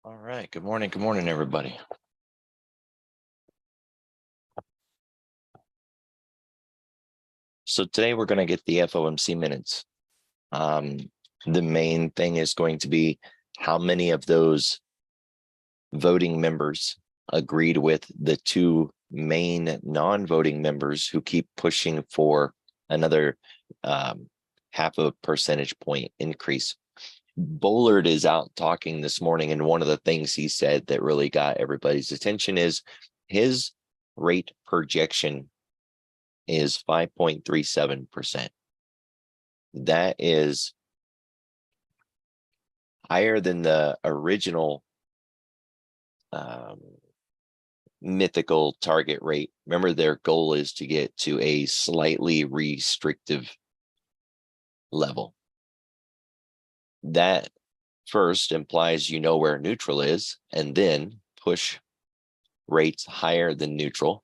All right. Good morning, everybody. So today we're going to get the FOMC minutes. The main thing is going to be how many of those voting members agreed with the two main non-voting members who keep pushing for another half a percentage point increase. Bullard is out talking this morning, and one of the things he said that really got everybody's attention is his rate projection is 5.37%. That is higher than the original mythical target rate. Remember, their goal is to get to a slightly restrictive level. That first implies you know where neutral is, and then push rates higher than neutral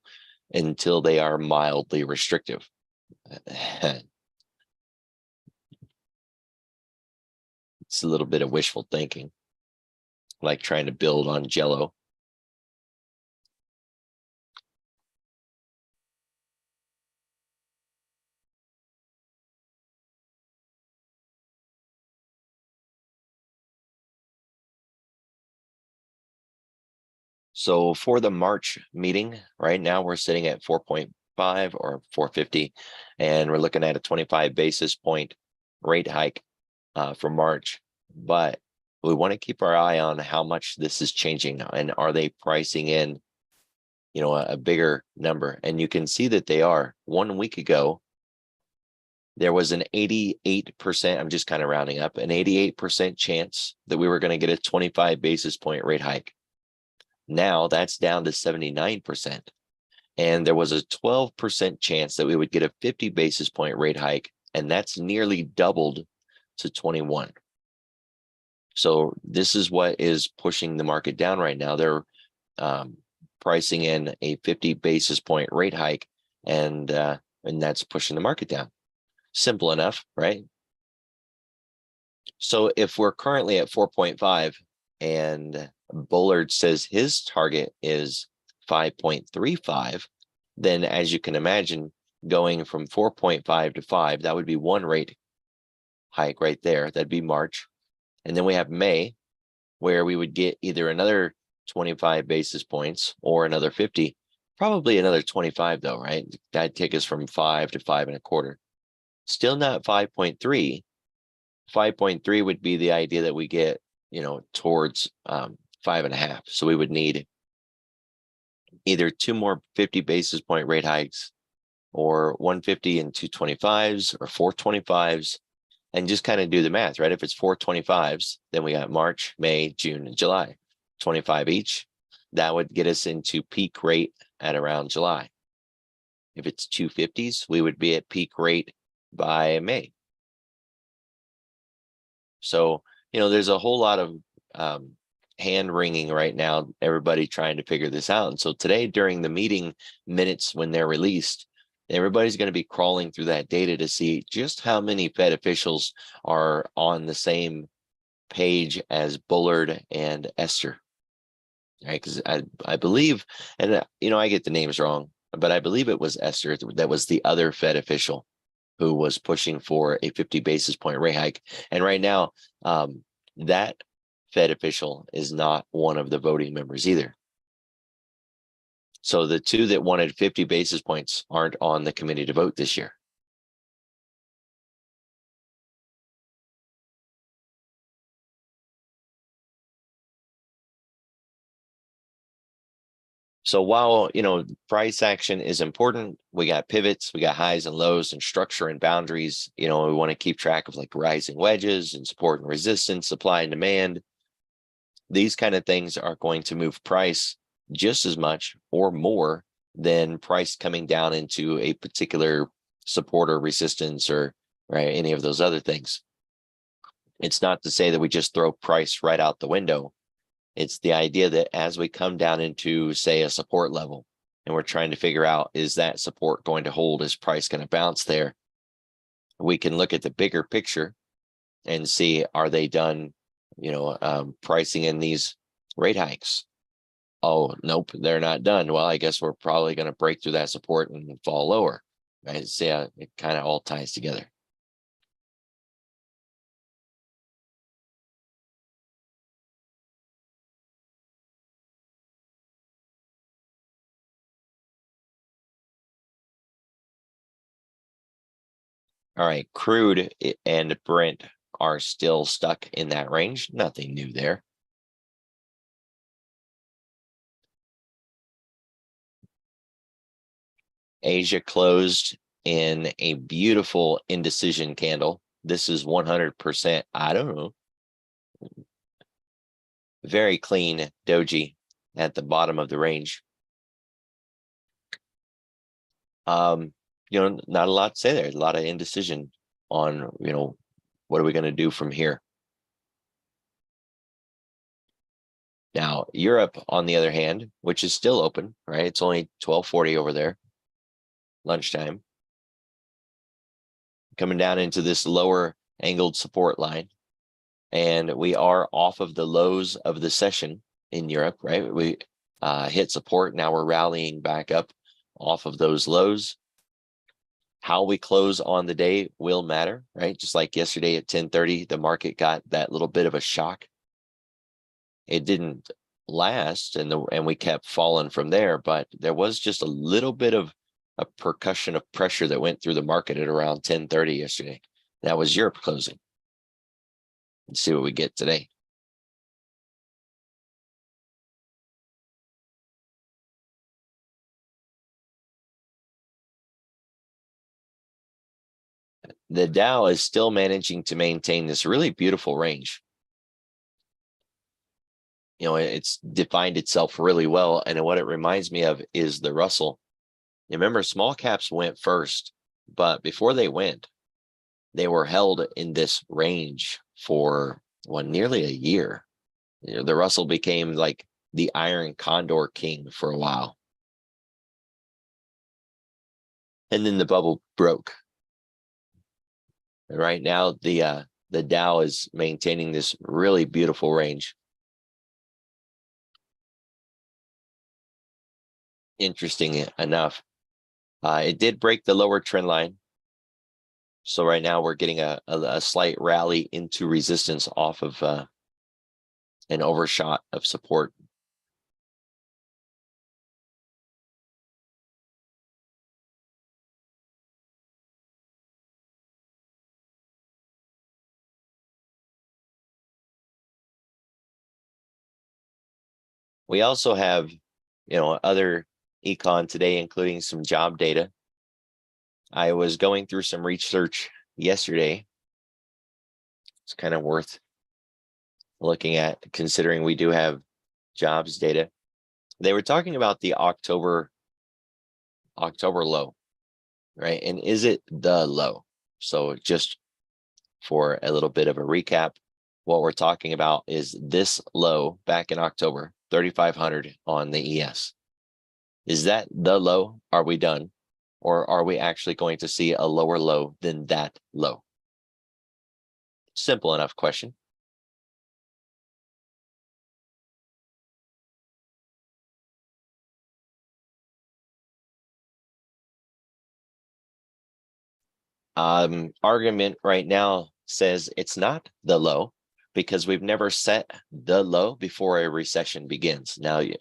until they are mildly restrictive. It's a little bit of wishful thinking, like trying to build on Jello. So for the March meeting, right now we're sitting at 4.5 or 450, and we're looking at a 25 basis point rate hike for March. But we want to keep our eye on how much this is changing, and are they pricing in, a bigger number? And you can see that they are. 1 week ago, there was an 88%, I'm just kind of rounding up, an 88% chance that we were going to get a 25 basis point rate hike. Now that's down to 79%. And there was a 12% chance that we would get a 50 basis point rate hike, and that's nearly doubled to 21. So this is what is pushing the market down right now. They're pricing in a 50 basis point rate hike, and that's pushing the market down. Simple enough, right? So if we're currently at 4.5 and Bullard says his target is 5.35, then as you can imagine, going from 4.5 to 5, that would be one rate hike right there. That'd be March. And then we have May, where we would get either another 25 basis points or another 50, probably another 25 though, right? That'd take us from 5 to 5.25. Still not 5.3. 5.3 would be the idea that we get, towards 5.5. So we would need either two more 50 basis point rate hikes, or 150 and 225s, or 425s, and just kind of do the math, right? If it's 425s, then we got March, May, June, and July, 25 each. That would get us into peak rate at around July. If it's 250s, we would be at peak rate by May. So, there's a whole lot of hand wringing right now, everybody trying to figure this out. And so today, during the meeting minutes when they're released, everybody's going to be crawling through that data to see just how many Fed officials are on the same page as Bullard and Esther, right? Because I believe, and I get the names wrong, but I believe it was Esther that was the other Fed official who was pushing for a 50 basis point rate hike. And right now, that Fed official is not one of the voting members either. So the two that wanted 50 basis points aren't on the committee to vote this year. So while, price action is important, we got pivots, we got highs and lows and structure and boundaries. We want to keep track of like rising wedges and support and resistance, supply and demand. These kind of things are going to move price just as much or more than price coming down into a particular support or resistance, or right, any of those other things. It's not to say that we just throw price right out the window. It's the idea that as we come down into, say, a support level, and we're trying to figure out, is that support going to hold? Is price going to bounce there? We can look at the bigger picture and see, are they done, pricing in these rate hikes. Oh, nope, they're not done. Well, I guess we're probably going to break through that support and fall lower. Right? So yeah, it kind of all ties together. All right, crude and Brent are still stuck in that range. Nothing new there. Asia closed in a beautiful indecision candle. This is 100%, I don't know, very clean doji at the bottom of the range. Not a lot to say there. A lot of indecision on, what are we going to do from here? Now, Europe, on the other hand, which is still open, right? It's only 12:40 over there, lunchtime. Coming down into this lower angled support line. And we are off of the lows of the session in Europe, right? We hit support. Now we're rallying back up off of those lows. How we close on the day will matter, right? Just like yesterday at 10:30, the market got that little bit of a shock. It didn't last, and we kept falling from there, but there was just a little bit of a percussion of pressure that went through the market at around 10:30 yesterday. That was Europe closing. Let's see what we get today. The Dow is still managing to maintain this really beautiful range. It's defined itself really well. And what it reminds me of is the Russell. You remember, small caps went first, but before they went, they were held in this range for nearly a year. The Russell became like the Iron Condor King for a while. And then the bubble broke. And right now, the Dow is maintaining this really beautiful range. Interesting enough, it did break the lower trend line. So right now we're getting a slight rally into resistance off of an overshot of support. We also have, other econ today, including some job data. I was going through some research yesterday. It's kind of worth looking at, considering we do have jobs data. They were talking about the October low, right? And is it the low? So just for a little bit of a recap, what we're talking about is this low back in October, 3,500 on the ES. Is that the low? Are we done? Or are we actually going to see a lower low than that low? Simple enough question. Argument right now says it's not the low because we've never set the low before a recession begins. Now, if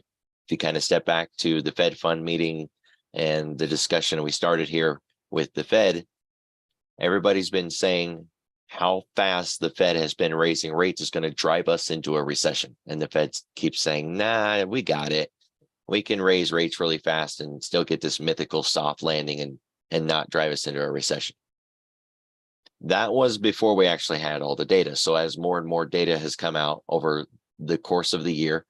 you kind of step back to the Fed fund meeting and the discussion we started here with the Fed, everybody's been saying how fast the Fed has been raising rates is going to drive us into a recession. And the Fed keeps saying, nah, we got it. We can raise rates really fast and still get this mythical soft landing and not drive us into a recession. That was before we actually had all the data. So as more and more data has come out over the course of the year,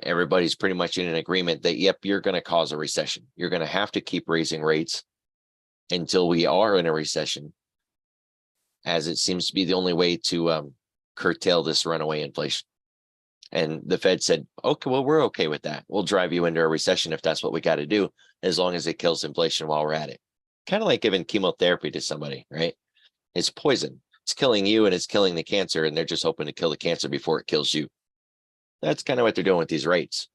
everybody's pretty much in an agreement that, yep, you're going to cause a recession. You're going to have to keep raising rates until we are in a recession, as it seems to be the only way to curtail this runaway inflation. And the Fed said, okay, well, we're okay with that. We'll drive you into a recession if that's what we got to do, as long as it kills inflation while we're at it. Kind of like giving chemotherapy to somebody, right? It's poison. It's killing you and it's killing the cancer, and they're just hoping to kill the cancer before it kills you. That's kind of what they're doing with these rates.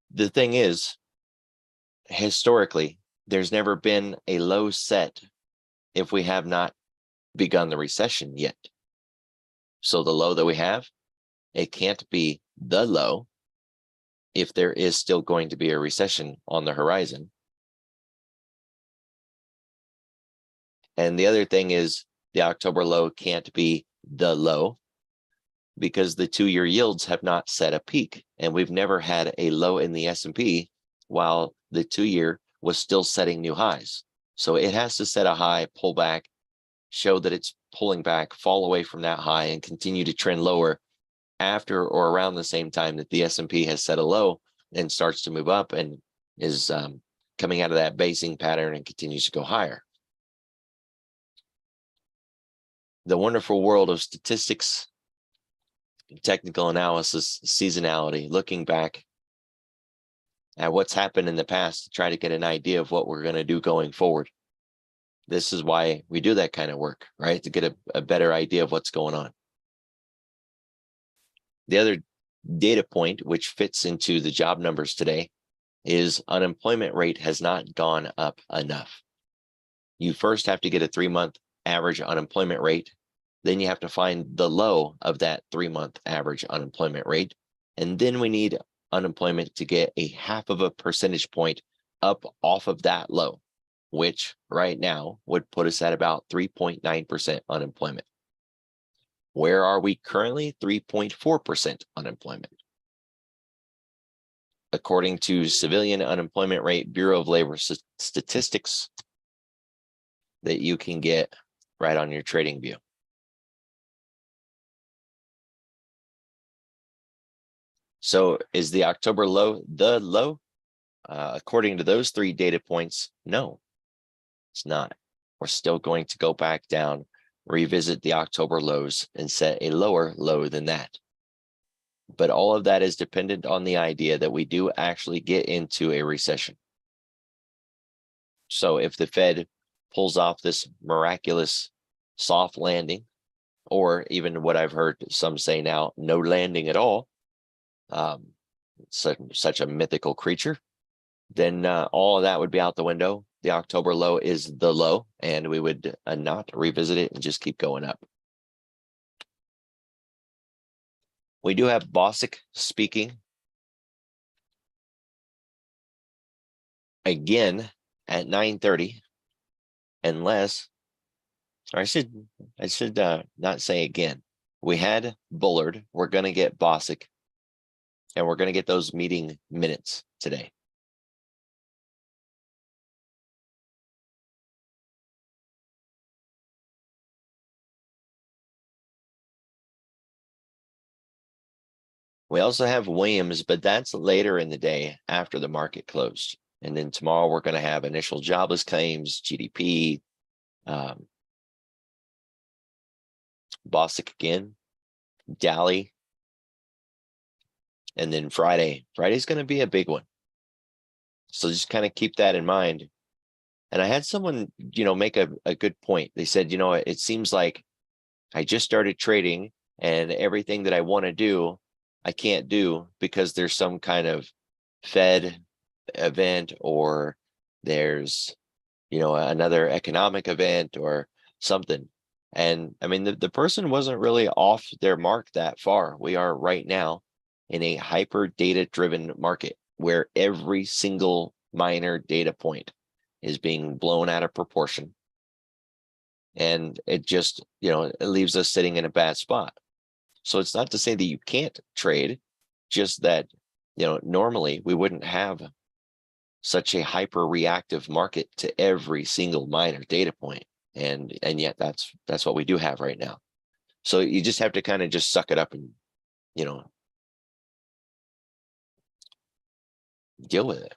The thing is, historically, there's never been a low set if we have not begun the recession yet. So the low that we have, it can't be the low if there is still going to be a recession on the horizon. And the other thing is the October low can't be the low because the 2-year yields have not set a peak, and we've never had a low in the S&P while the 2-year was still setting new highs. So it has to set a high, pull back, show that it's pulling back, fall away from that high, and continue to trend lower after or around the same time that the S&P has set a low and starts to move up and is coming out of that basing pattern and continues to go higher. The wonderful world of statistics, technical analysis, seasonality, looking back at what's happened in the past to try to get an idea of what we're going to do going forward. This is why we do that kind of work, right? To get a better idea of what's going on. The other data point, which fits into the job numbers today, is unemployment rate has not gone up enough. You first have to get a 3-month average unemployment rate. Then you have to find the low of that 3-month average unemployment rate. And then we need unemployment to get a 0.5 percentage point up off of that low, which right now would put us at about 3.9% unemployment. Where are we currently? 3.4% unemployment. According to Civilian Unemployment Rate, Bureau of Labor Statistics, that you can get right on your trading view. So is the October low the low? According to those 3 data points, no, it's not. We're still going to go back down, revisit the October lows, and set a lower low than that. But all of that is dependent on the idea that we do actually get into a recession. So if the Fed pulls off this miraculous soft landing, or even what I've heard some say now, no landing at all, such a mythical creature, then all of that would be out the window. The October low is the low, and we would not revisit it and just keep going up. We do have Bostic speaking again at 9:30, unless, or I should not say again. We had Bullard. We're going to get Bostic, and we're going to get those meeting minutes today. We also have Williams, but that's later in the day after the market closed. And then tomorrow we're going to have initial jobless claims, GDP, Bostic again, Dally, and then Friday's going to be a big one. So just kind of keep that in mind. And I had someone, make a good point. They said, it seems like I just started trading and everything that I want to do, I can't do because there's some kind of Fed event, or there's, another economic event or something. And I mean, the person wasn't really off their mark that far. We are right now in a hyper data driven market where every single minor data point is being blown out of proportion. And it just, it leaves us sitting in a bad spot. So it's not to say that you can't trade, just that, normally we wouldn't have such a hyper reactive market to every single minor data point. And yet that's what we do have right now. So you just have to kind of just suck it up and, deal with it.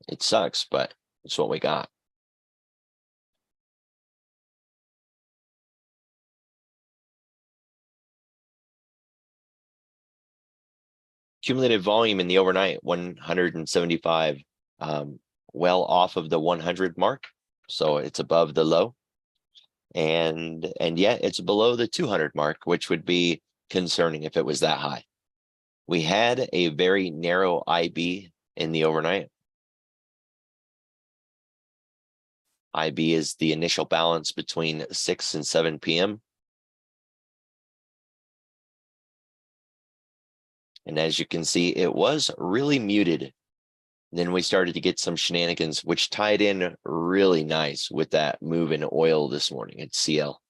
It sucks, but it's what we got. Cumulative volume in the overnight, 175, well off of the 100 mark. So it's above the low. and yet it's below the 200 mark, which would be concerning if it was that high. We had a very narrow IB in the overnight. IB is the initial balance between 6 and 7 p.m. And as you can see, it was really muted. Then we started to get some shenanigans, which tied in really nice with that move in oil this morning at CL.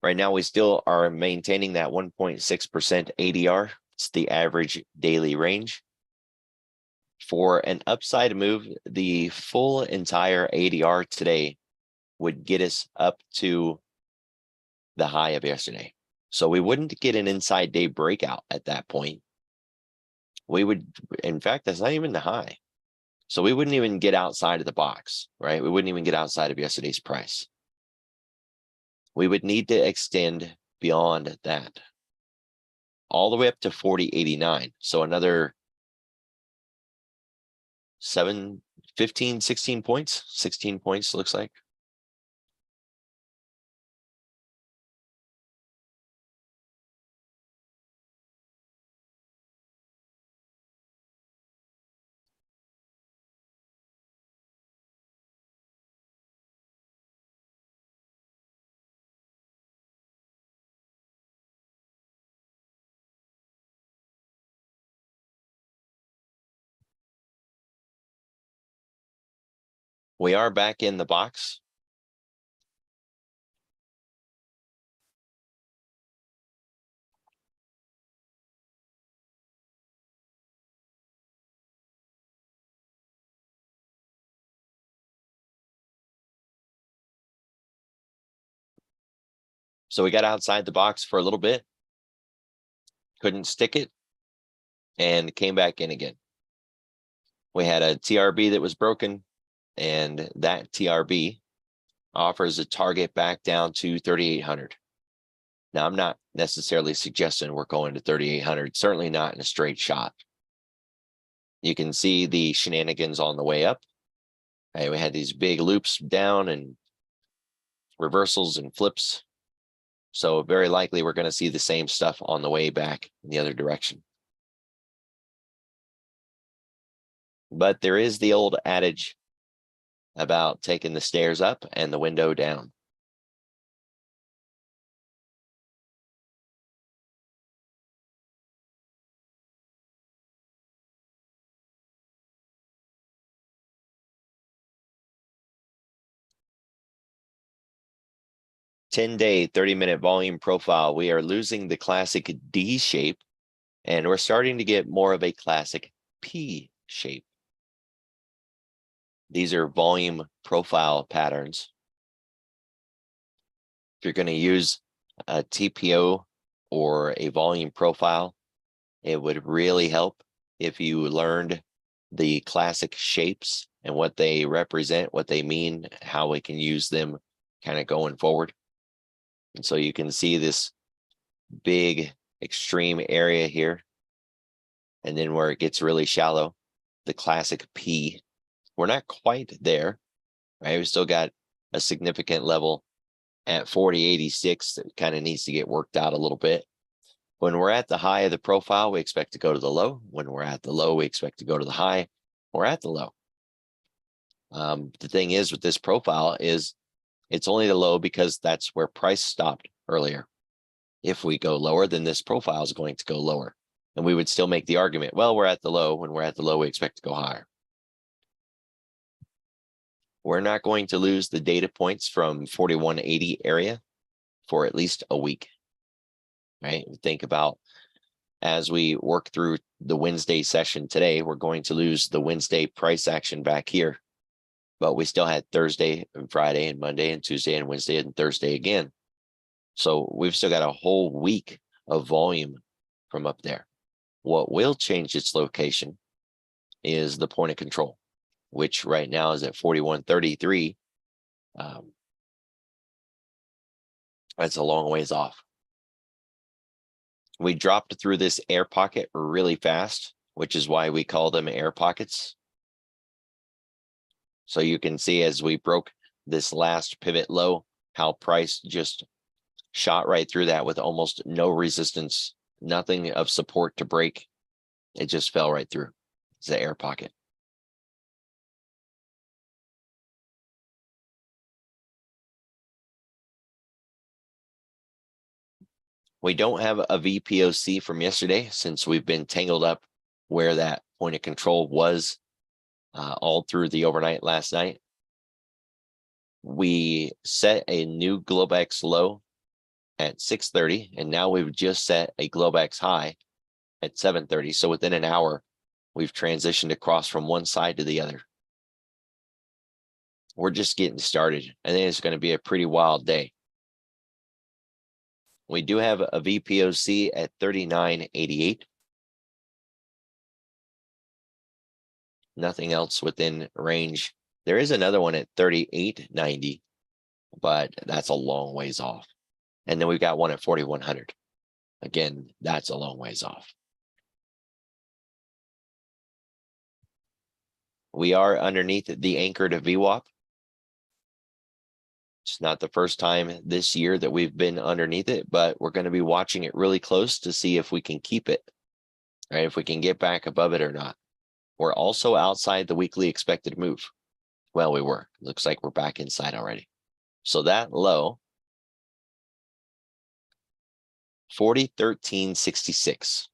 Right now, we still are maintaining that 1.6% ADR. It's the average daily range. For an upside move, the full entire ADR today would get us up to the high of yesterday. So we wouldn't get an inside day breakout at that point. We would, in fact, that's not even the high. So we wouldn't even get outside of the box, right? We wouldn't even get outside of yesterday's price. We would need to extend beyond that, all the way up to 40.89. So another 16 points, 16 points looks like. We are back in the box. So we got outside the box for a little bit, couldn't stick it, and came back in again. We had a TRB that was broken, and that TRB offers a target back down to 3,800. Now, I'm not necessarily suggesting we're going to 3,800, certainly not in a straight shot. You can see the shenanigans on the way up. Right, we had these big loops down and reversals and flips. So very likely we're going to see the same stuff on the way back in the other direction. But there is the old adage about taking the stairs up and the window down. $10-day, 30-minute volume profile. We are losing the classic D shape, and we're starting to get more of a classic P shape. These are volume profile patterns. If you're going to use a TPO or a volume profile, it would really help if you learned the classic shapes and what they represent, what they mean, how we can use them kind of going forward. And so you can see this big extreme area here. And then where it gets really shallow, the classic P. We're not quite there, right? We still got a significant level at 40.86 that kind of needs to get worked out a little bit. When we're at the high of the profile, we expect to go to the low. When we're at the low, we expect to go to the high. We're at the low. The thing is with this profile is it's only the low because that's where price stopped earlier. If we go lower, then this profile is going to go lower. And we would still make the argument, well, we're at the low. When we're at the low, we expect to go higher. We're not going to lose the data points from 41.80 area for at least a week, right? Think about as we work through the Wednesday session today, we're going to lose the Wednesday price action back here. But we still had Thursday and Friday and Monday and Tuesday and Wednesday and Thursday again. So we've still got a whole week of volume from up there. What will change its location is the point of control, which right now is at 41.33. That's a long ways off. We dropped through this air pocket really fast, which is why we call them air pockets. So you can see as we broke this last pivot low, how price just shot right through that with almost no resistance, nothing of support to break. It just fell right through. It's the air pocket. We don't have a VPOC from yesterday since we've been tangled up where that point of control was all through the overnight last night. We set a new Globex low at 6:30, and now we've just set a Globex high at 7:30. So within an hour, we've transitioned across from one side to the other. We're just getting started. I think it's going to be a pretty wild day. We do have a VPOC at 39.88. Nothing else within range. There is another one at 38.90, but that's a long ways off. And then we've got one at 4,100. Again, that's a long ways off. We are underneath the anchor to VWAP. It's not the first time this year that we've been underneath it, but we're going to be watching it really close to see if we can keep it, right? If we can get back above it or not. We're also outside the weekly expected move. Well, we were. Looks like we're back inside already. So that low, 40.1366.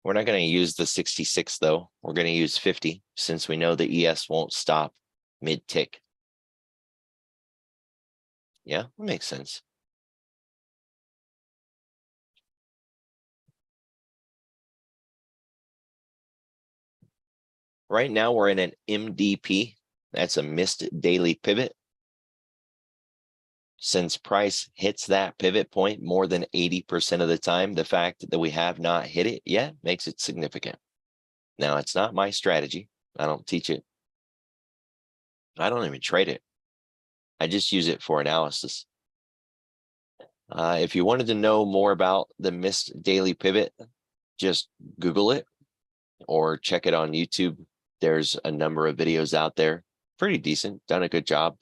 We're not going to use the 66 though. We're going to use 50 since we know the ES won't stop mid-tick. Yeah, that makes sense. Right now we're in an MDP. That's a missed daily pivot. Since price hits that pivot point more than 80% of the time, the fact that we have not hit it yet makes it significant. Now, it's not my strategy. I don't teach it. I don't even trade it. I just use it for analysis. If you wanted to know more about the missed daily pivot, just Google it or check it on YouTube. There's a number of videos out there. Pretty decent, done a good job.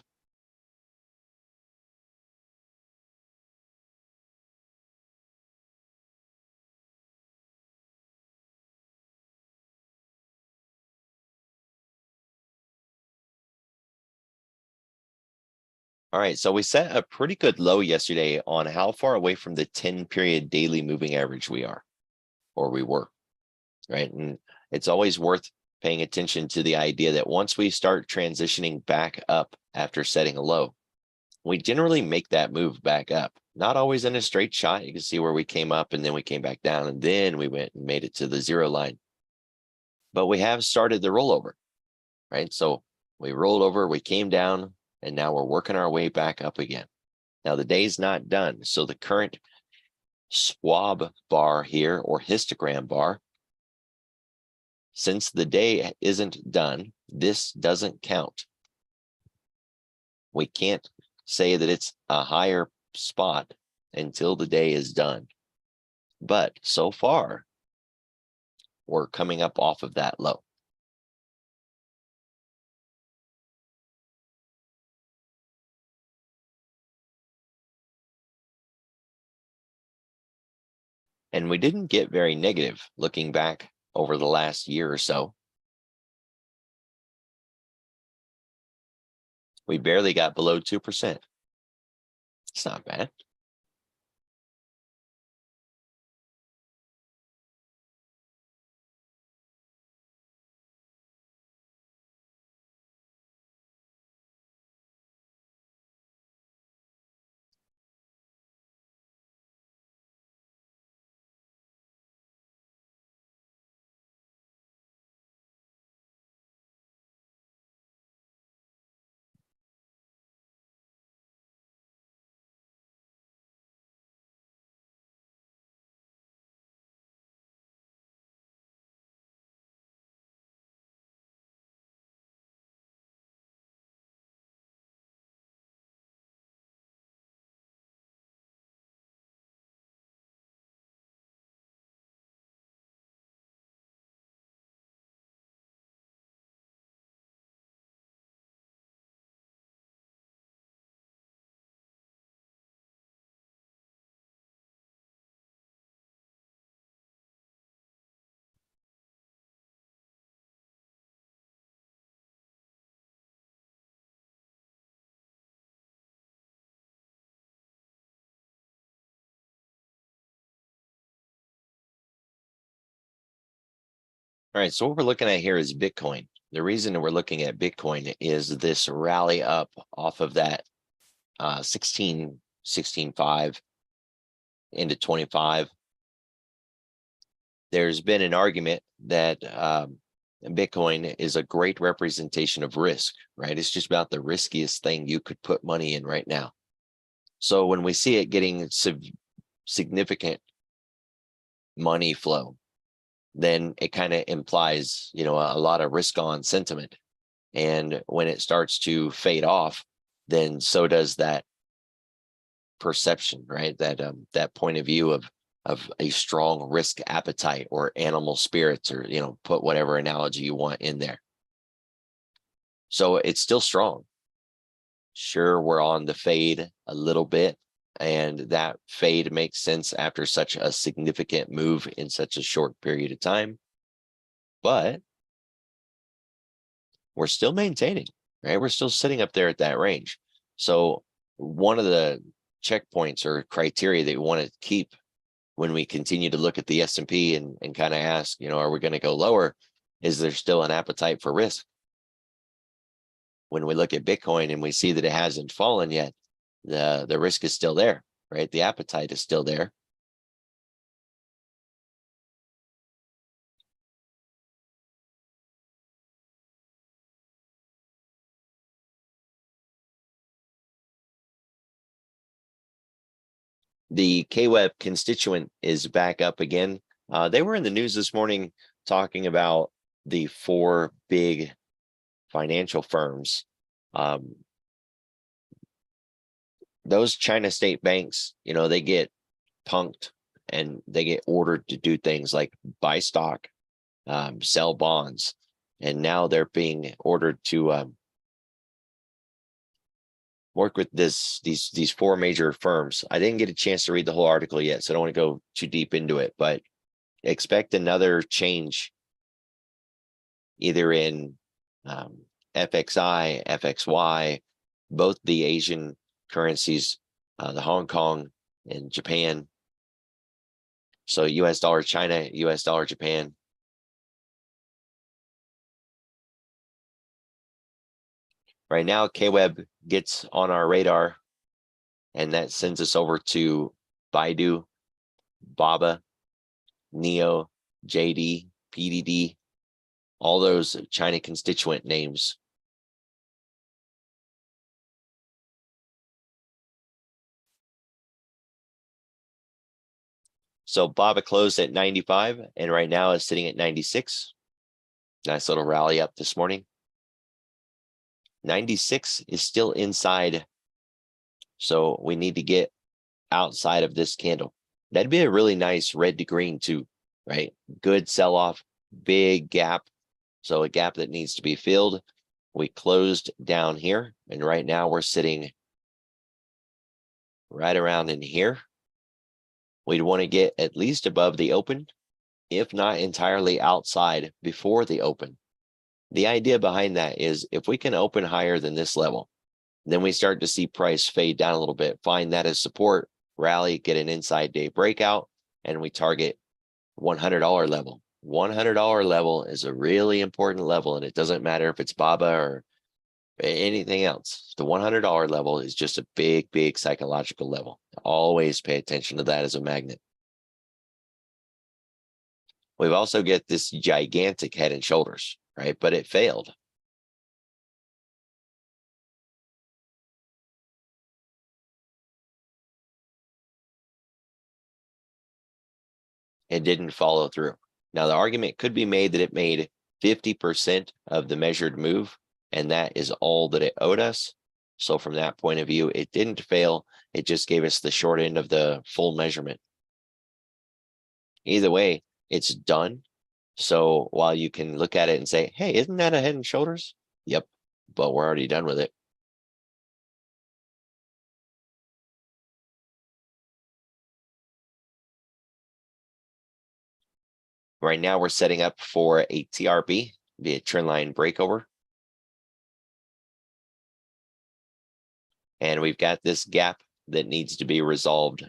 All right, so we set a pretty good low yesterday on how far away from the 10-period daily moving average we are, or we were, right? And it's always worth paying attention to the idea that once we start transitioning back up after setting a low, we generally make that move back up. Not always in a straight shot. You can see where we came up and then we came back down and then we went and made it to the zero line. But we have started the rollover, right? So we rolled over, we came down, and now we're working our way back up again. Now the day's not done. So the current swab bar here or histogram bar, since the day isn't done, this doesn't count. We can't say that it's a higher spot until the day is done. But so far, we're coming up off of that low. And we didn't get very negative looking back over the last year or so. We barely got below 2%. It's not bad. All right, so what we're looking at here is Bitcoin. The reason we're looking at Bitcoin is this rally up off of that 16.5 into 25. There's been an argument that Bitcoin is a great representation of risk, right? It's just about the riskiest thing you could put money in right now. So when we see it getting significant money flow, then it kind of implies, a lot of risk on sentiment. And when it starts to fade off, then so does that perception, right? That point of view of a strong risk appetite or animal spirits, or put whatever analogy you want in there. So it's still strong. Sure, we're on the fade a little bit, and that fade makes sense after such a significant move in such a short period of time, but we're still maintaining, right? We're still sitting up there at that range. So one of the checkpoints or criteria that we want to keep when we continue to look at the S&P and kind of ask, are we going to go lower? Is there still an appetite for risk? When we look at Bitcoin and we see that it hasn't fallen yet, the risk is still there, right? The appetite is still there. The KWEB constituent is back up again. They were in the news this morning talking about the 4 big financial firms. Those China state banks, they get punked and they get ordered to do things like buy stock, sell bonds, and now they're being ordered to work with these 4 major firms. I didn't get a chance to read the whole article yet, so I don't want to go too deep into it, but expect another change either in FXI, FXY, both the Asian currencies, the Hong Kong and Japan. So US dollar China, US dollar Japan. Right now, KWEB gets on our radar, and that sends us over to Baidu, Baba, Neo, JD, PDD, all those China constituent names. So Baba closed at 95, and right now is sitting at 96. Nice little rally up this morning. 96 is still inside, so we need to get outside of this candle. That'd be a really nice red to green too, right? Good sell-off, big gap. So a gap that needs to be filled. We closed down here, and right now we're sitting right around in here. We'd want to get at least above the open, if not entirely outside before the open. The idea behind that is if we can open higher than this level, then we start to see price fade down a little bit, find that as support, rally, get an inside day breakout, and we target $100 level. $100 level is a really important level, and it doesn't matter if it's Baba or anything else. The $100 level is just a big, big psychological level. Always pay attention to that as a magnet. We've also got this gigantic head and shoulders, right? But it failed. It didn't follow through. Now, the argument could be made that it made 50% of the measured move, and that is all that it owed us. So from that point of view, it didn't fail. It just gave us the short end of the full measurement. Either way, it's done. So while you can look at it and say, hey, isn't that a head and shoulders? Yep, but we're already done with it. Right now, we're setting up for a TRB, be a trend line breakover. And we've got this gap that needs to be resolved.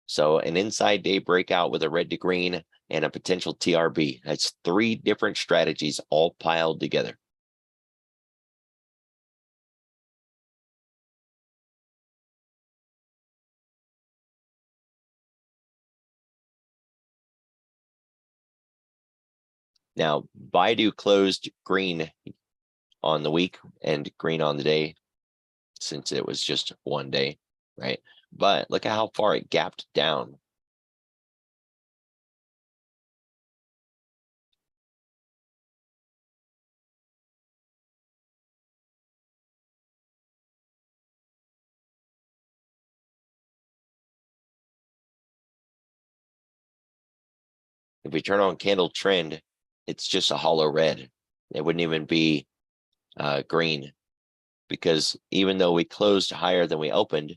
So an inside day breakout with a red to green and a potential TRB. That's 3 different strategies all piled together. Now, Baidu closed green on the week and green on the day, since it was just one day, right? But look at how far it gapped down. If we turn on candle trend, it's just a hollow red. It wouldn't even be green, because even though we closed higher than we opened,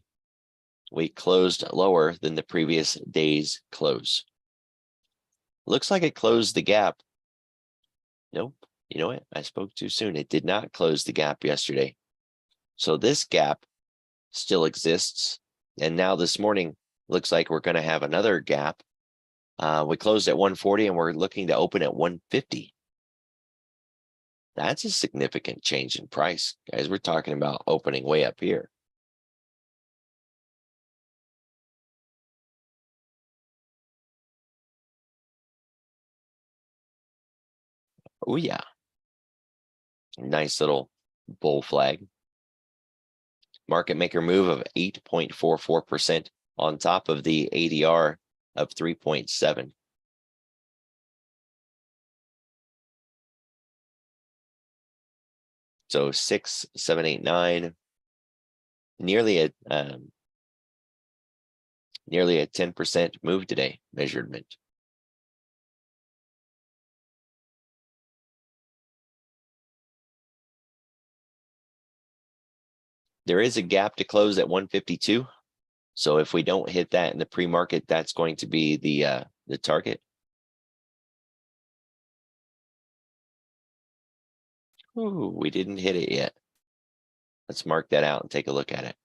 we closed lower than the previous day's close. Looks like it closed the gap. Nope. You know what? I spoke too soon. It did not close the gap yesterday. So this gap still exists. And now this morning, looks like we're going to have another gap. We closed at 140 and we're looking to open at 150. That's a significant change in price, guys. We're talking about opening way up here. Oh yeah. Nice little bull flag. Market maker move of 8.44% on top of the ADR of 3.7. So 6, 7, 8, 9, nearly a 10% move today, measurement. There is a gap to close at 152. So if we don't hit that in the pre-market, that's going to be the target. Ooh, we didn't hit it yet. Let's mark that out and take a look at it.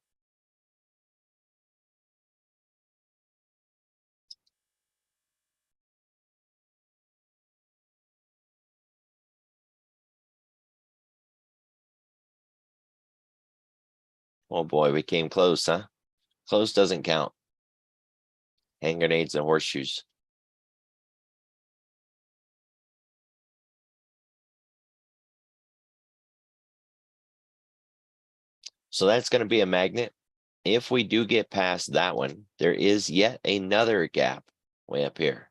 Oh boy, we came close, huh? Close doesn't count. Hand grenades and horseshoes. So that's going to be a magnet. If we do get past that one, there is yet another gap way up here.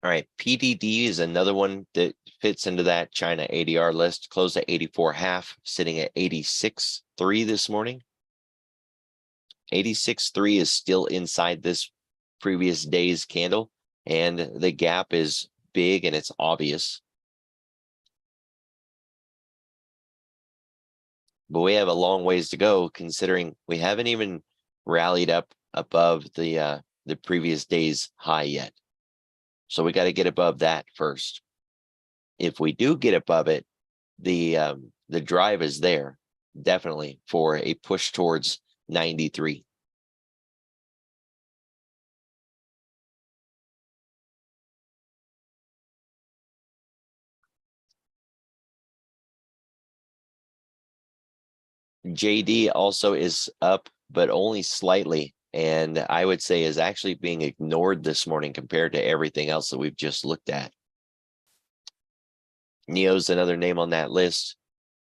All right, PDD is another one that fits into that China ADR list. Closed at 84.5, sitting at 86.3 this morning. 86.3 is still inside this previous day's candle, and the gap is big and it's obvious. But we have a long ways to go, considering we haven't even rallied up above the previous day's high yet. So we got to get above that first. If we do get above it, the drive is there, definitely, for a push towards 93. JD also is up, but only slightly, and I would say is actually being ignored this morning compared to everything else that we've just looked at. NEO's another name on that list.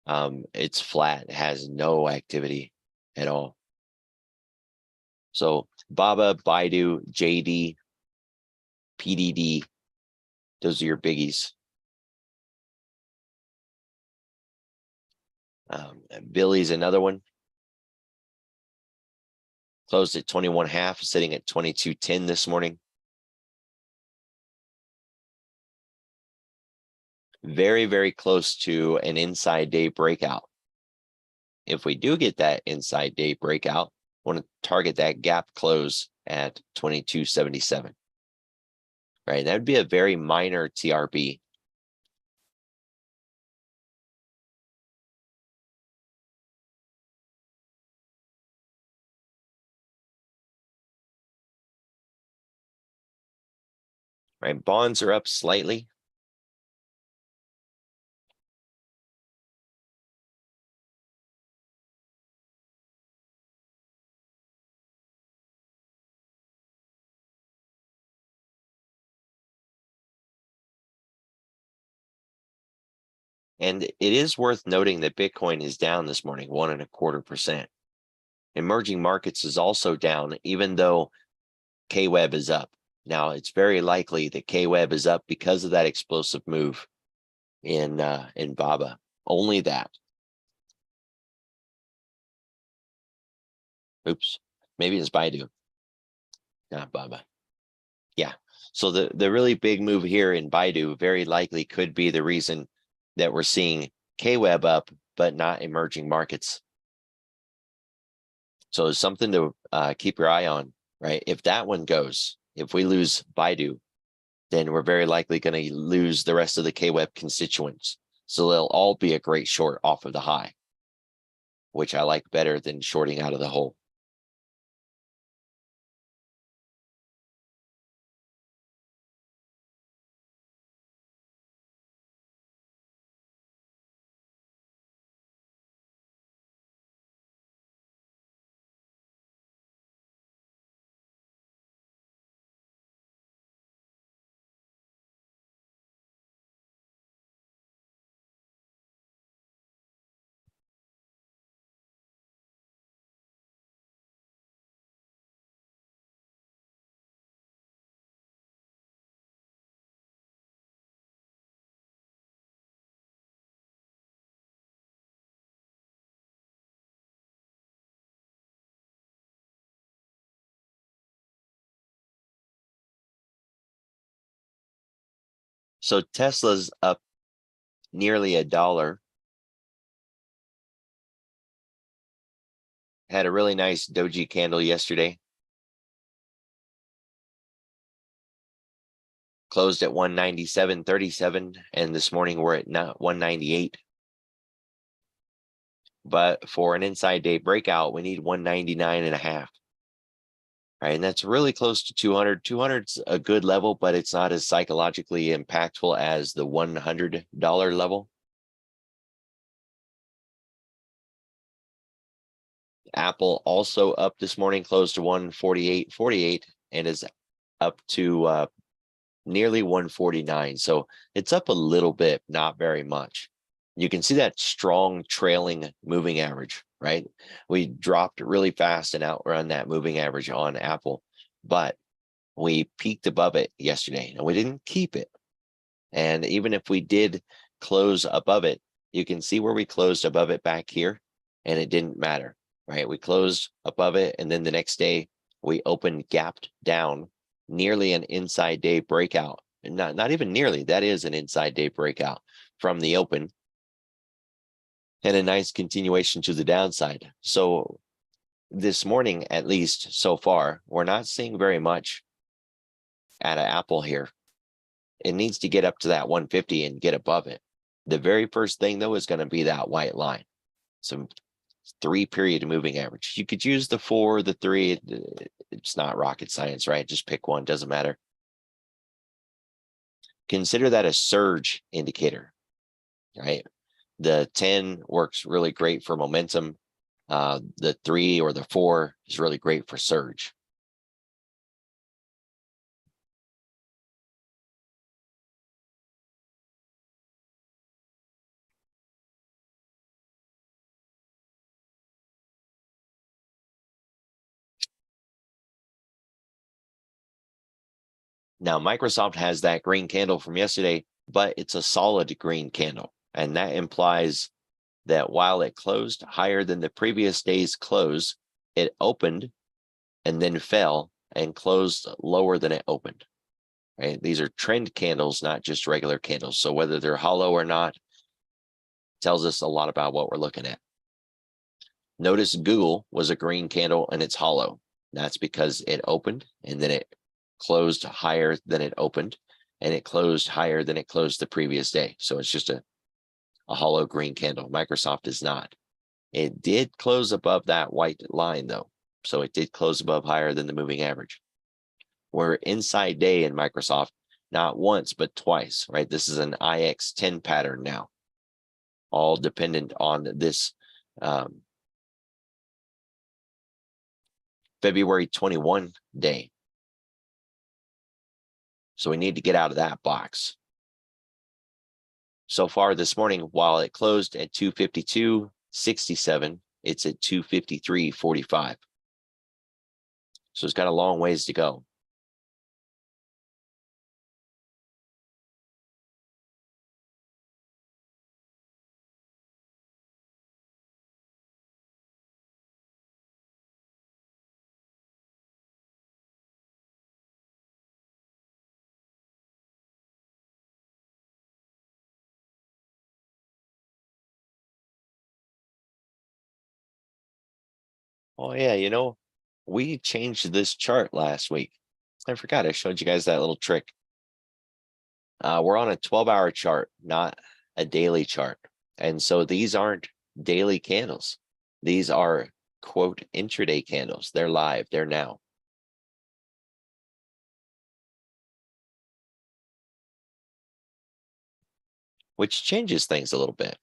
It's flat, has no activity at all. So Baba, Baidu, JD, PDD, those are your biggies. Billy's another one. Closed at 21.5, sitting at 22.10 this morning. very, very close to an inside day breakout. If we do get that inside day breakout, want to target that gap close at 22.77. Right, that would be a very minor TRB. Right, bonds are up slightly. And it is worth noting that Bitcoin is down this morning, 1.25%. Emerging markets is also down, even though KWEB is up. Now, it's very likely that KWEB is up because of that explosive move in VWAP. Only that. Oops, maybe it's Baidu, not Baba. Yeah. So the really big move here in Baidu very likely could be the reason that we're seeing KWEB up, but not emerging markets. So it's something to keep your eye on, right? If that one goes, if we lose Baidu, then we're very likely going to lose the rest of the KWEB constituents. So they'll all be a great short off of the high, which I like better than shorting out of the hole. So Tesla's up nearly $1. Had a really nice doji candle yesterday. Closed at 197.37, and this morning we're at 198. But for an inside day breakout, we need 199.5. Right, and that's really close to 200. 200's a good level, but it's not as psychologically impactful as the $100 level. Apple also up this morning, closed to 148.48, and is up to nearly 149. So it's up a little bit, not very much. You can see that strong trailing moving average, right? We dropped really fast and outrun that moving average on Apple, but we peaked above it yesterday and we didn't keep it. And even if we did close above it, you can see where we closed above it back here, and it didn't matter, right? We closed above it, and then the next day we opened gapped down, nearly an inside day breakout. Not even nearly, that is an inside day breakout from the open, and a nice continuation to the downside. So this morning, at least so far, we're not seeing very much out of Apple here. It needs to get up to that 150 and get above it. The very first thing, though, is going to be that white line. So 3-period moving average. You could use the 4, the 3. It's not rocket science, right? Just pick one, doesn't matter. Consider that a surge indicator, right? The 10 works really great for momentum. The 3 or the 4 is really great for surge. Now, Microsoft has that green candle from yesterday, but it's a solid green candle. And that implies that while it closed higher than the previous day's close, it opened and then fell and closed lower than it opened. right? These are trend candles, not just regular candles. So whether they're hollow or not tells us a lot about what we're looking at. Notice Google was a green candle and it's hollow. That's because it opened and then it closed higher than it opened, and it closed higher than it closed the previous day. So it's just a hollow green candle. Microsoft is not. It did close above that white line though. So it did close above higher than the moving average. We're inside day in Microsoft, not once, but twice, right? This is an IX10 pattern now, all dependent on this February 21 day. So we need to get out of that box. So far this morning, while it closed at 252.67, it's at 253.45. So it's got a long ways to go. Oh yeah, you know, we changed this chart last week. I forgot I showed you guys that little trick. We're on a 12-hour chart, not a daily chart. And so these aren't daily candles. These are, quote, intraday candles. They're live, they're now. Which changes things a little bit.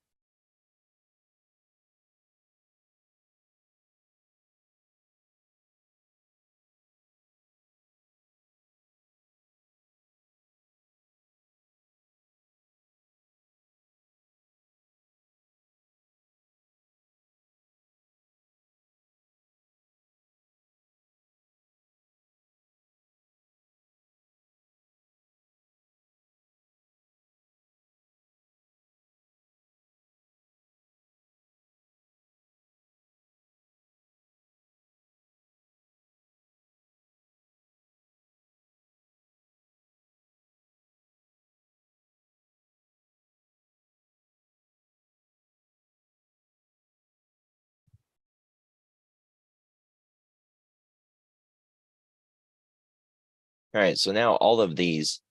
All right, so now all of these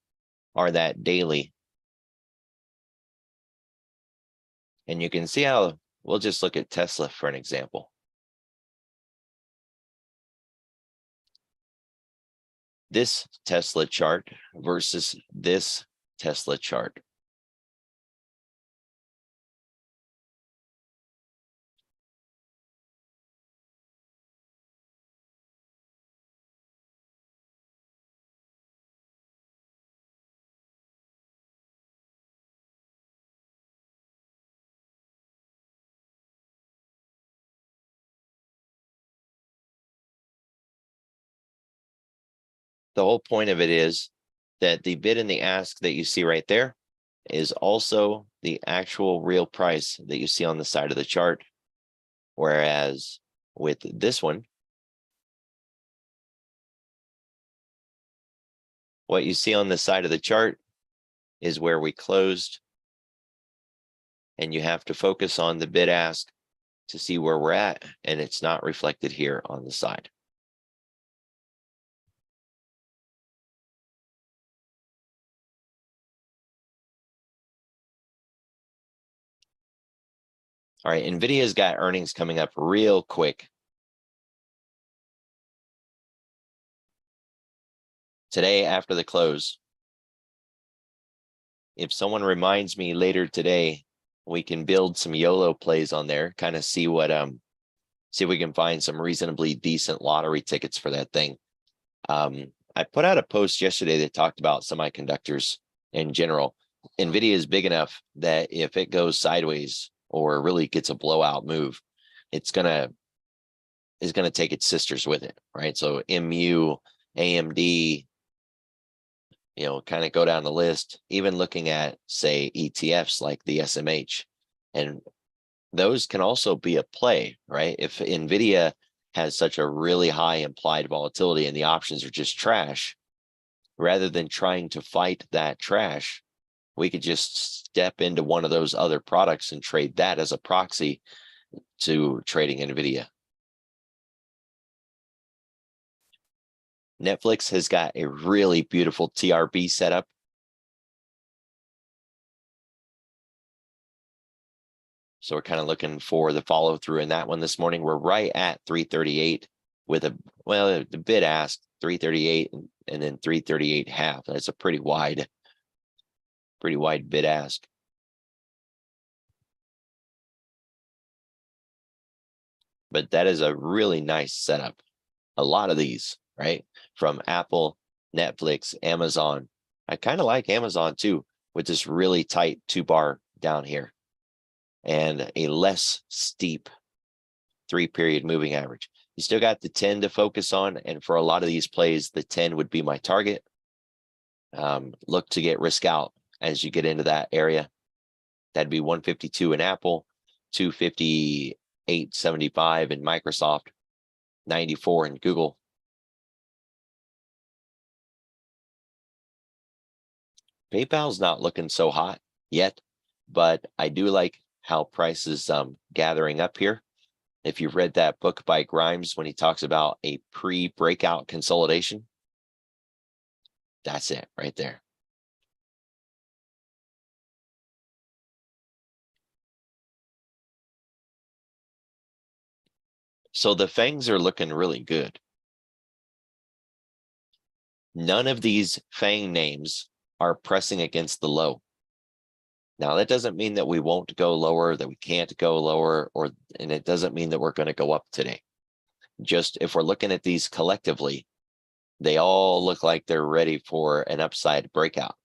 are that daily. And you can see how, we'll just look at Tesla for an example. This Tesla chart versus this Tesla chart. The whole point of it is that the bid and the ask that you see right there is also the actual real price that you see on the side of the chart. Whereas with this one, what you see on the side of the chart is where we closed, and you have to focus on the bid ask to see where we're at, and it's not reflected here on the side. All right, NVIDIA's got earnings coming up real quick. Today after the close. If someone reminds me later today, we can build some YOLO plays on there, kind of see what see if we can find some reasonably decent lottery tickets for that thing. I put out a post yesterday that talked about semiconductors in general. NVIDIA is big enough that if it goes sideways or really gets a blowout move, it's gonna take its sisters with it, right? So MU, AMD, you know, kind of go down the list, even looking at, say, ETFs like the SMH. And those can also be a play, right? If NVIDIA has such a really high implied volatility and the options are just trash, rather than trying to fight that trash, we could just step into one of those other products and trade that as a proxy to trading NVIDIA. Netflix has got a really beautiful TRB setup. So we're kind of looking for the follow through in that one this morning. We're right at 338 with the bid ask 338 and then 338 half. That's a pretty wide bid ask. But that is a really nice setup. A lot of these, right? From Apple, Netflix, Amazon. I kind of like Amazon too, with this really tight 2-bar down here and a less steep 3-period moving average. You still got the 10 to focus on, and for a lot of these plays, the 10 would be my target. Look to get risk out as you get into that area. That'd be 152 in Apple, 258.75 in Microsoft, 94 in Google. PayPal's not looking so hot yet, but I do like how price is gathering up here. If you've read that book by Grimes, when he talks about a pre-breakout consolidation, that's it right there. So the FANGs are looking really good. None of these FANG names are pressing against the low. Now, that doesn't mean that we won't go lower, that we can't go lower, and it doesn't mean that we're going to go up today. Just if we're looking at these collectively, they all look like they're ready for an upside breakout.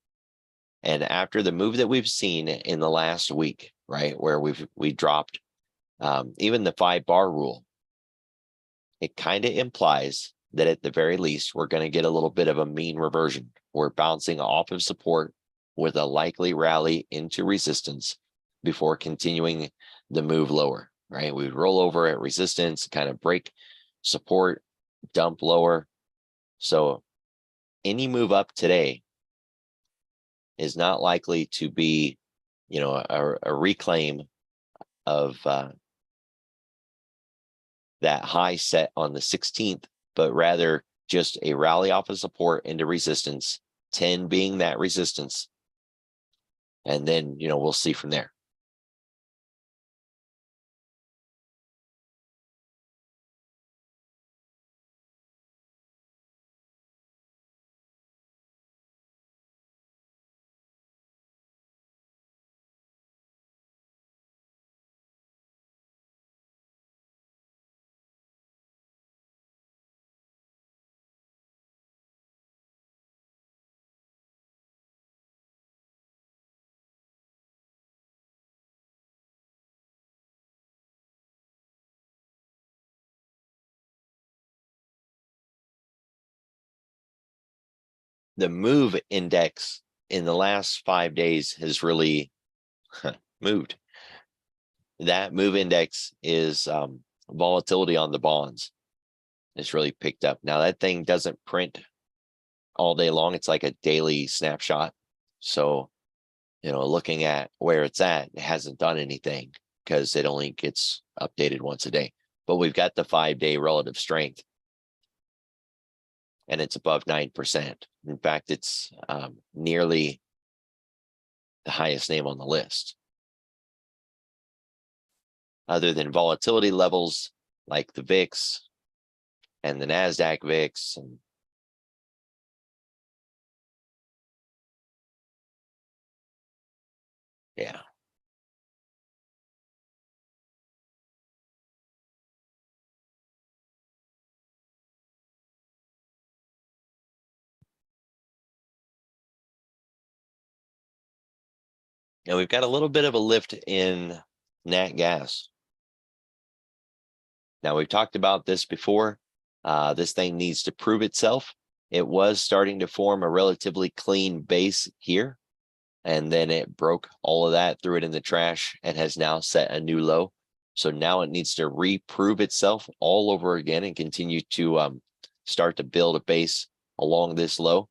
And after the move that we've seen in the last week, right, where we dropped even the 5-bar rule, it kind of implies that at the very least, we're going to get a little bit of a mean reversion. We're bouncing off of support with a likely rally into resistance before continuing the move lower, right? We roll over at resistance, kind of break support, dump lower. So any move up today is not likely to be, a reclaim of that high set on the 16th, but rather just a rally off of support into resistance, 10 being that resistance. And then, we'll see from there. The move index in the last 5 days has really moved. That move index is volatility on the bonds. It's really picked up. Now that thing doesn't print all day long. It's like a daily snapshot. So, looking at where it's at, it hasn't done anything because it only gets updated once a day. But we've got the 5-day relative strength, and it's above 9%. In fact, it's nearly the highest name on the list. Other than volatility levels like the VIX and the NASDAQ VIX and yeah. Now we've got a little bit of a lift in nat gas. Now we've talked about this before. This thing needs to prove itself. It was starting to form a relatively clean base here, and then it broke all of that, threw it in the trash, and has now set a new low. So now it needs to reprove itself all over again and continue to start to build a base along this low.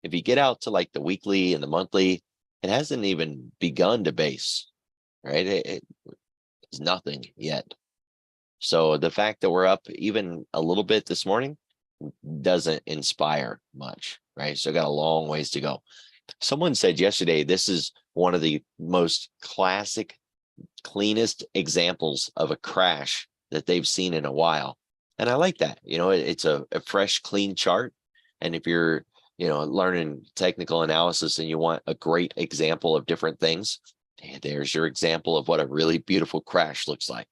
If you get out to like the weekly and the monthly, it hasn't even begun to base, right? It's nothing yet. So the fact that we're up even a little bit this morning doesn't inspire much, right? So got a long ways to go. Someone said yesterday, this is one of the most classic, cleanest examples of a crash that they've seen in a while. And I like that. It's a fresh, clean chart. And if you're, learning technical analysis and you want a great example of different things, there's your example of what a really beautiful crash looks like.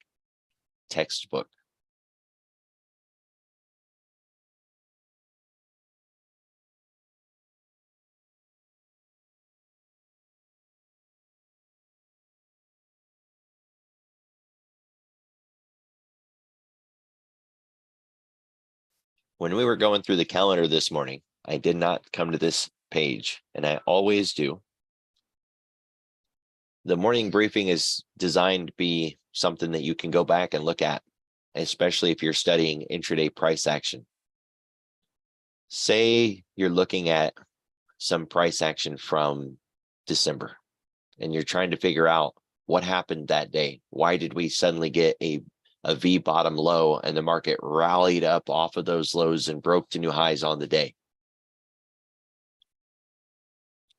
Textbook. When we were going through the calendar this morning, I did not come to this page, and I always do. The morning briefing is designed to be something that you can go back and look at, especially if you're studying intraday price action. Say you're looking at some price action from December, and you're trying to figure out what happened that day. Why did we suddenly get a V bottom low and the market rallied up off of those lows and broke to new highs on the day?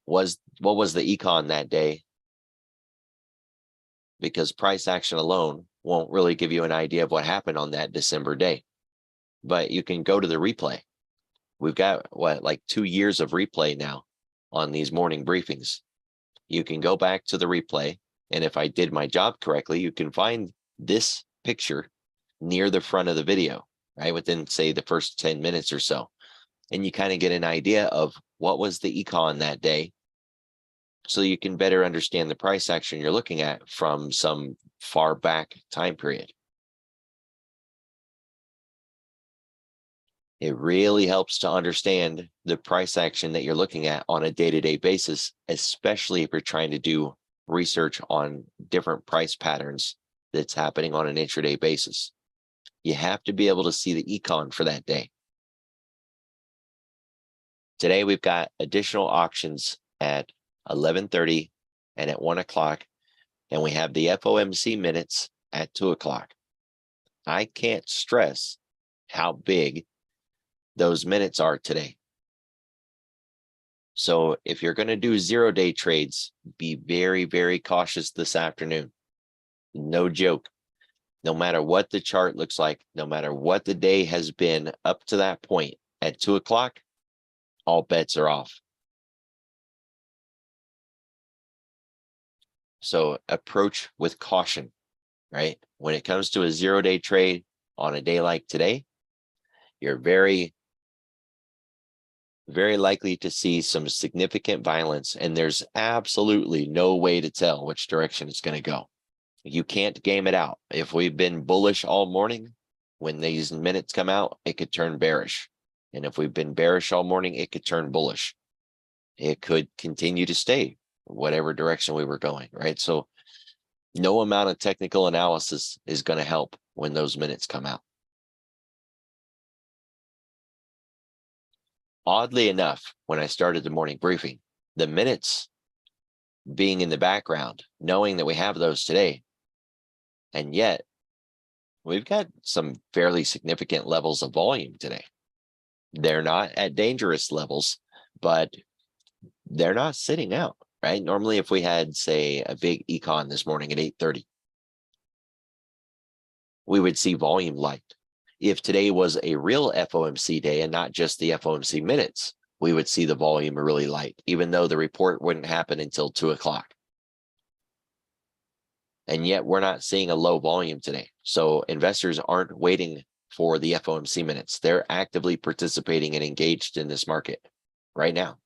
What was the econ that day? Because price action alone won't really give you an idea of what happened on that December day. But you can go to the replay. We've got like 2 years of replay now on these morning briefings. You can go back to the replay, and if I did my job correctly, you can find this picture near the front of the video, right? Within, say, the first 10 minutes or so. And you kind of get an idea of what was the econ that day, so you can better understand the price action you're looking at from some far back time period. It really helps to understand the price action that you're looking at on a day-to-day basis, especially if you're trying to do research on different price patterns that's happening on an intraday basis. You have to be able to see the econ for that day. Today, we've got additional auctions at 11:30 and at 1 o'clock, and we have the FOMC minutes at 2 o'clock. I can't stress how big those minutes are today. So if you're going to do 0-day trades, be very, very cautious this afternoon. No joke. No matter what the chart looks like, no matter what the day has been up to that point, at 2 o'clock, all bets are off. So approach with caution, right? When it comes to a 0-day trade on a day like today, you're very, very likely to see some significant violence, and there's absolutely no way to tell which direction it's going to go. You can't game it out. If we've been bullish all morning, when these minutes come out, it could turn bearish. And if we've been bearish all morning, it could turn bullish. It could continue to stay whatever direction we were going, right? So no amount of technical analysis is going to help when those minutes come out. Oddly enough, when I started the morning briefing, the minutes being in the background, knowing that we have those today, and yet we've got some fairly significant levels of volume today. They're not at dangerous levels, but they're not sitting out, right? Normally, if we had, say, a big econ this morning at 8:30, we would see volume light. If today was a real FOMC day and not just the FOMC minutes, we would see the volume really light, even though the report wouldn't happen until 2 o'clock. And yet we're not seeing a low volume today. So investors aren't waiting for the FOMC minutes. They're actively participating and engaged in this market right now.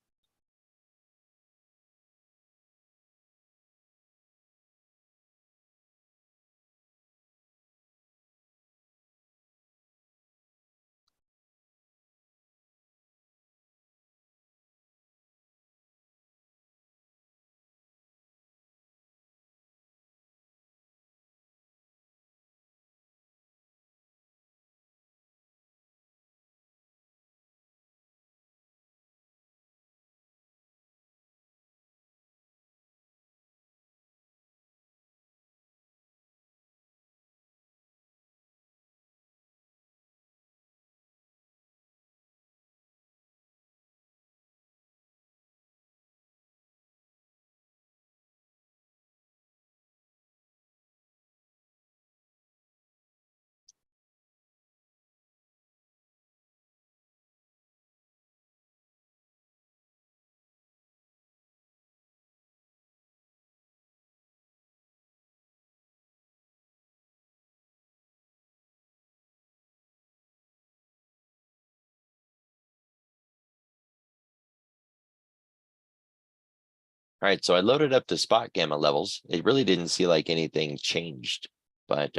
All right, so I loaded up the spot gamma levels. It really didn't see like anything changed, but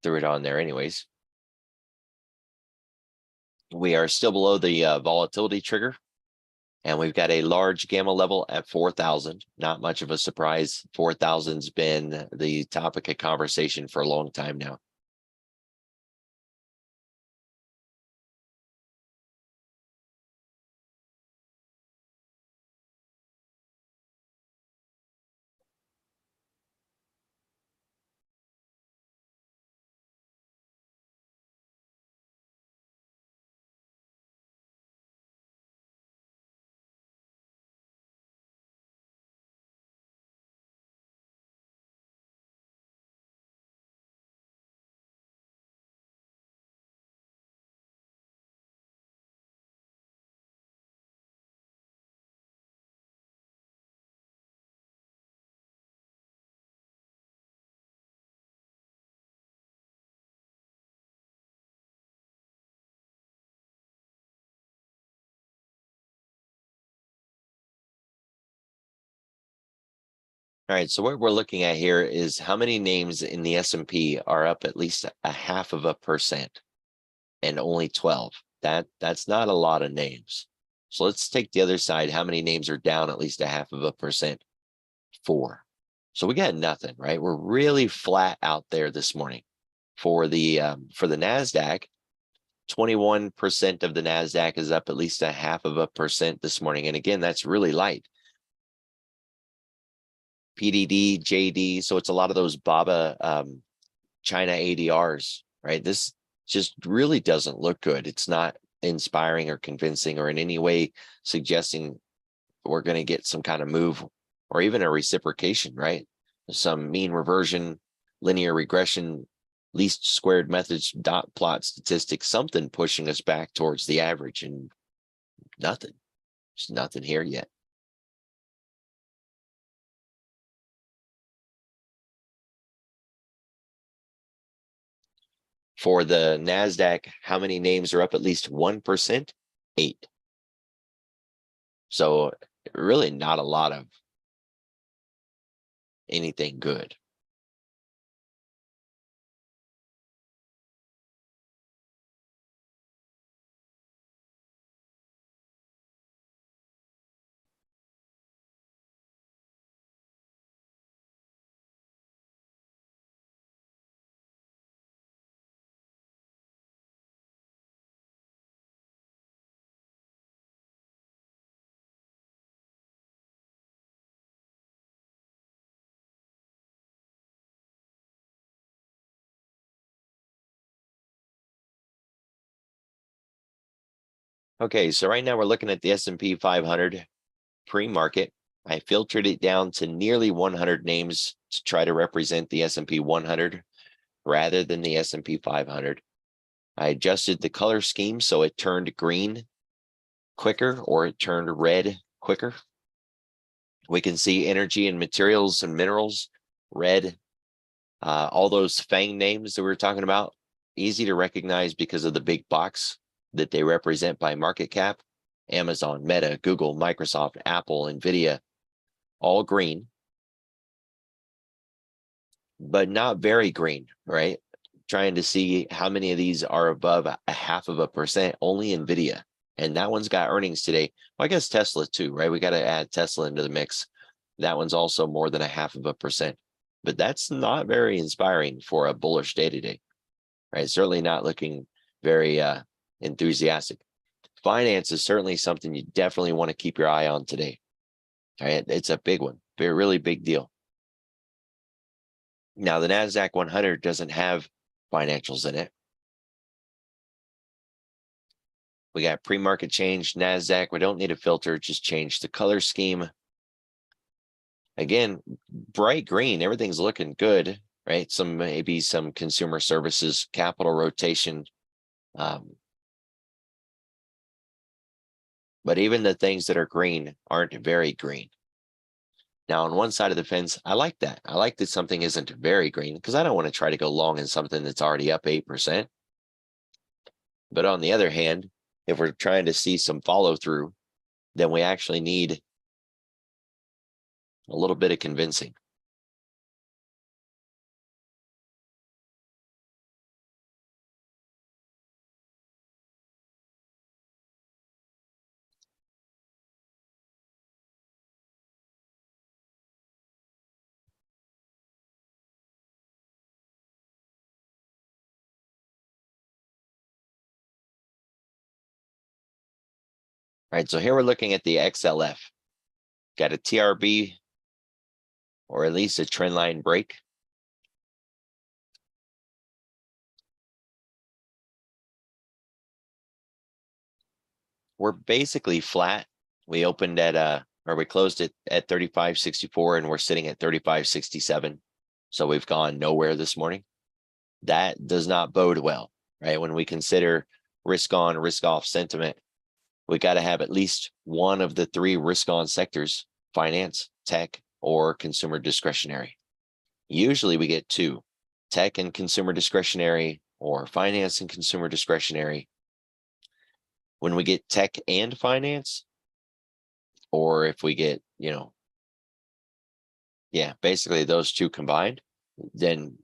threw it on there anyways. We are still below the volatility trigger, and we've got a large gamma level at 4,000. Not much of a surprise. 4,000's been the topic of conversation for a long time now. All right, so what we're looking at here is how many names in the S&P are up at least 0.5%, and only 12. That's not a lot of names. So let's take the other side. How many names are down at least 0.5%? 4. So we got nothing, right? We're really flat out there this morning. For the Nasdaq, 21% of the Nasdaq is up at least 0.5% this morning, and again, that's really light. PDD, JD, so it's a lot of those BABA China ADRs, right? This just really doesn't look good. It's not inspiring or convincing or in any way suggesting we're going to get some kind of move or even a reciprocation, right? Some mean reversion, linear regression, least squared methods, dot plot statistics, something pushing us back towards the average, and nothing. There's nothing here yet. For the Nasdaq, how many names are up at least 1%? 8. So really not a lot of anything good. Okay, so right now we're looking at the S&P 500 pre-market. I filtered it down to nearly 100 names to try to represent the S&P 100 rather than the S&P 500. I adjusted the color scheme so it turned green quicker or it turned red quicker. We can see energy and materials and minerals, red. All those FANG names that we were talking about, easy to recognize because of the big box that they represent by market cap. Amazon, Meta, Google, Microsoft, Apple, NVIDIA, all green, but not very green, right? Trying to see how many of these are above 0.5%, only NVIDIA. And that one's got earnings today. Well, I guess Tesla too, right? We got to add Tesla into the mix. That one's also more than 0.5%. But that's not very inspiring for a bullish day today, right? Certainly not looking very enthusiastic. Finance is certainly something you definitely want to keep your eye on today. Right? It's a big one, very really big deal. Now the Nasdaq 100 doesn't have financials in it. We got pre-market change, Nasdaq. We don't need a filter, just change the color scheme. Again, bright green, everything's looking good, right? Maybe some consumer services, capital rotation. But even the things that are green aren't very green. Now, on one side of the fence, I like that. I like that something isn't very green because I don't want to try to go long in something that's already up 8%. But on the other hand, if we're trying to see some follow through, then we actually need a little bit of convincing. All right, so here we're looking at the XLF. Got a TRB, or at least a trend line break. We're basically flat. We opened at or we closed it at 35.64 and we're sitting at 35.67. So we've gone nowhere this morning. That does not bode well, right? When we consider risk on, risk off sentiment, we got to have at least one of the three risk on sectors: finance, tech, or consumer discretionary. Usually we get two: tech and consumer discretionary, or finance and consumer discretionary. When we get tech and finance, or if we get, basically those two combined, then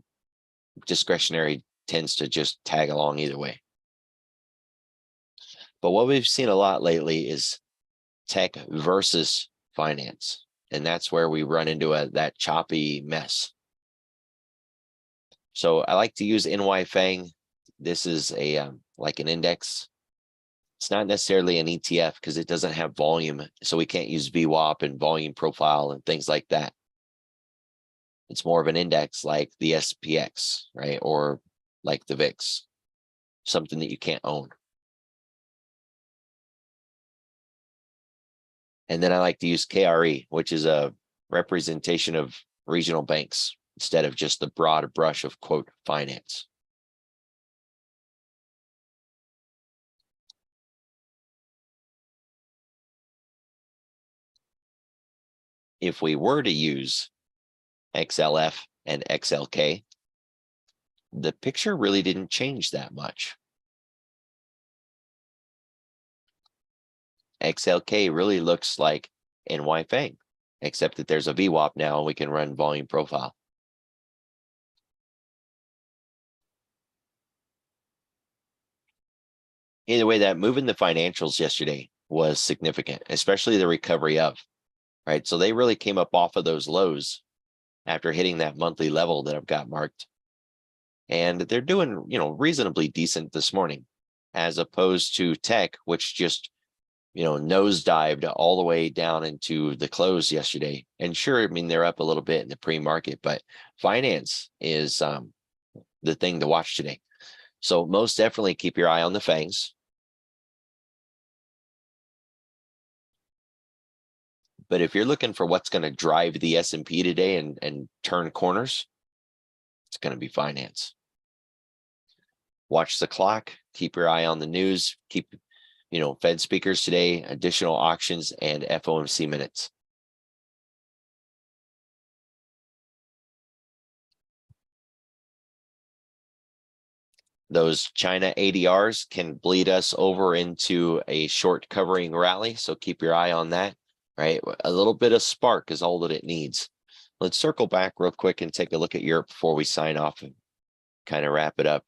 discretionary tends to just tag along either way. But what we've seen a lot lately is tech versus finance. And that's where we run into that choppy mess. So I like to use NY FANG. This is a like an index. It's not necessarily an ETF because it doesn't have volume. So we can't use VWAP and volume profile and things like that. It's more of an index like the SPX, right? Or like the VIX, something that you can't own. And then I like to use KRE, which is a representation of regional banks instead of just the broad brush of, quote, finance. If we were to use XLF and XLK, the picture really didn't change that much. XLK really looks like NY FANG, except that there's a VWAP now and we can run volume profile. Either way, that move in the financials yesterday was significant, especially the recovery of, right? So they really came up off of those lows after hitting that monthly level that I've got marked. And they're doing, reasonably decent this morning, as opposed to tech, which just, nosedived all the way down into the close yesterday. And sure, I mean, they're up a little bit in the pre-market, but finance is the thing to watch today. So most definitely keep your eye on the FANGs. But if you're looking for what's going to drive the S&P today and turn corners, it's going to be finance. Watch the clock, keep your eye on the news, keep, Fed speakers today, additional auctions, and FOMC minutes. Those China ADRs can bleed us over into a short covering rally, so keep your eye on that, right? A little bit of spark is all that it needs. Let's circle back real quick and take a look at Europe before we sign off and kind of wrap it up.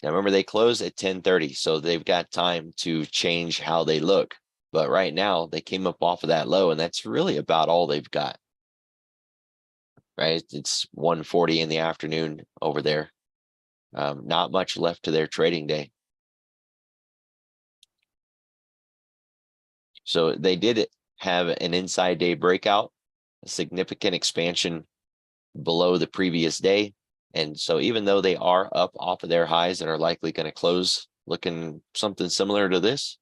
Now remember, they close at 10:30, so they've got time to change how they look. But right now, they came up off of that low, and that's really about all they've got. Right? It's 1:40 in the afternoon over there. Not much left to their trading day. So they did have an inside day breakout, a significant expansion below the previous day. And so even though they are up off of their highs and are likely going to close looking something similar to this,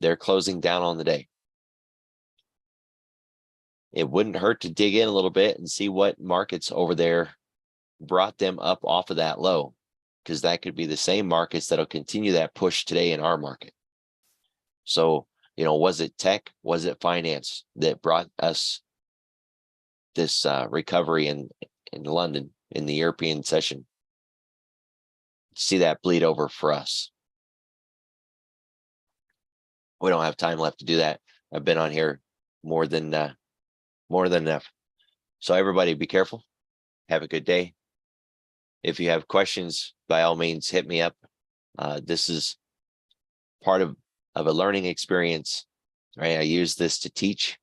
they're closing down on the day. It wouldn't hurt to dig in a little bit and see what markets over there brought them up off of that low, because that could be the same markets that'll continue that push today in our market. So, was it tech? Was it finance that brought us this recovery in London in the European session. See that bleed over for us. We don't have time left to do that. I've been on here more than enough. So everybody be careful. Have a good day. If you have questions, by all means, hit me up. This is part of a learning experience, right? I use this to teach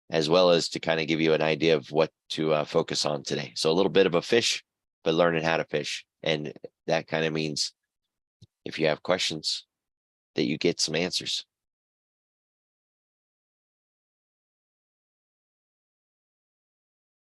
as well as to kind of give you an idea of what to focus on today. So a little bit of a fish, but learning how to fish. And that kind of means if you have questions, that you get some answers.